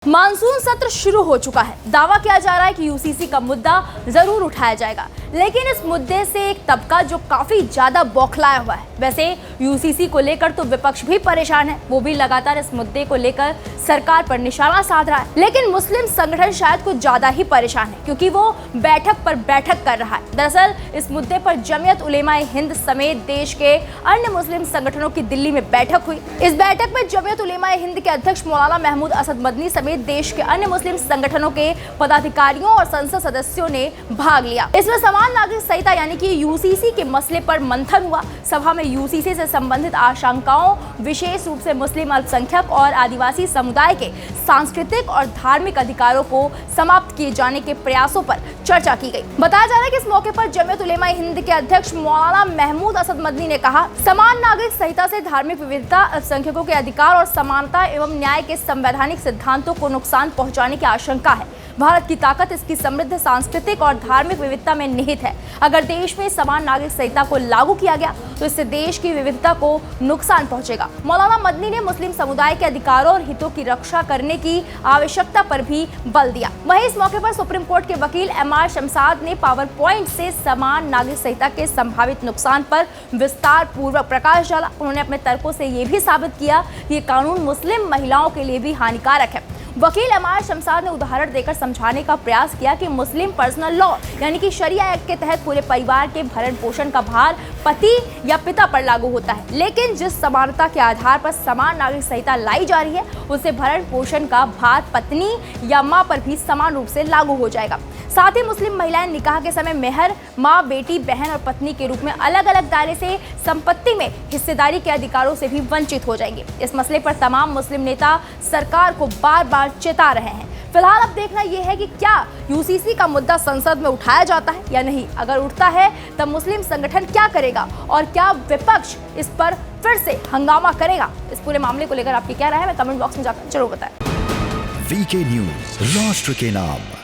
Monsoon सत्र शुरू हो चुका है। दावा किया जा रहा है कि यूसीसी का मुद्दा जरूर उठाया जाएगा, लेकिन इस मुद्दे से एक तबका जो काफी ज्यादा बौखलाया हुआ है। वैसे यूसीसी को लेकर तो विपक्ष भी परेशान है, वो भी लगातार इस मुद्दे को लेकर सरकार पर निशाना साध रहा है। लेकिन मुस्लिम संगठन शायद कुछ ज्यादा ही परेशान है, क्योंकि वो बैठक पर बैठक कर रहा है। दरअसल इस मुद्दे पर जमीयत उलेमाए हिंद समेत देश के अन्य मुस्लिम संगठनों की दिल्ली में बैठक हुई। इस बैठक में जमीयत उलेमाए हिंद के अध्यक्ष मौलाना महमूद असद मदनी समेत देश के अन्य मुस्लिम संगठनों के पदाधिकारियों और संसद सदस्यों ने भाग लिया। इसमें समान नागरिक संहिता यानी कि यूसीसी के मसले पर मंथन हुआ। सभा में यूसीसी से संबंधित आशंकाओं, विशेष रूप से मुस्लिम अल्पसंख्यक और आदिवासी समुदाय के सांस्कृतिक और धार्मिक अधिकारों को समाप्त किए जाने के प्रयासों पर चर्चा की गई। बताया जा रहा है कि इस मौके पर जमीयत उलेमाए हिंद के अध्यक्ष मौलाना महमूद असद मदनी ने कहा, समान नागरिक संहिता से धार्मिक विविधता, अल्पसंख्यकों के अधिकार और समानता एवं न्याय के संवैधानिक सिद्धांतों को नुकसान पहुंचाने की आशंका है। भारत की ताकत इसकी समृद्ध सांस्कृतिक और धार्मिक विविधता में निहित है। अगर देश में समान नागरिक संहिता को लागू किया गया तो इससे देश की विविधता को नुकसान पहुंचेगा। मौलाना मदनी ने मुस्लिम समुदाय के अधिकारों और हितों की रक्षा करने की आवश्यकता पर भी बल दिया। वहीं इस मौके पर सुप्रीम कोर्ट के वकील एमआर शमसाद ने पावर पॉइंट से समान नागरिक संहिता के संभावित नुकसान पर विस्तार पूर्वक प्रकाश डाला। उन्होंने अपने तर्कों से ये भी साबित किया कि ये कानून मुस्लिम महिलाओं के लिए भी हानिकारक है। वकील एमआर शमसाद ने उदाहरण देकर समझाने का प्रयास किया कि मुस्लिम पर्सनल लॉ यानी कि शरिया एक्ट के तहत पूरे परिवार के भरण पोषण का भार पति या पिता पर लागू होता है, लेकिन जिस समानता के आधार पर समान नागरिक संहिता लाई जा रही है उससे भरण पोषण का भार पत्नी या मां पर भी समान रूप से लागू हो जाएगा। साथ ही मुस्लिम महिलाएं निकाह के समय मेहर, माँ, बेटी, बहन और पत्नी के रूप में अलग अलग दायरे से संपत्ति में हिस्सेदारी के अधिकारों से भी वंचित हो जाएंगे। इस मसले पर तमाम मुस्लिम नेता सरकार को बार बार चेता रहे हैं। फिलहाल अब देखना यह है कि क्या यूसीसी का मुद्दा संसद में उठाया जाता है या नहीं। अगर उठता है तब मुस्लिम संगठन क्या करेगा और क्या विपक्ष इस पर फिर से हंगामा करेगा। इस पूरे मामले को लेकर आपकी क्या राय है, मैं कमेंट बॉक्स में जाकर जरूर बताएं। वीके न्यूज, राष्ट्र के नाम।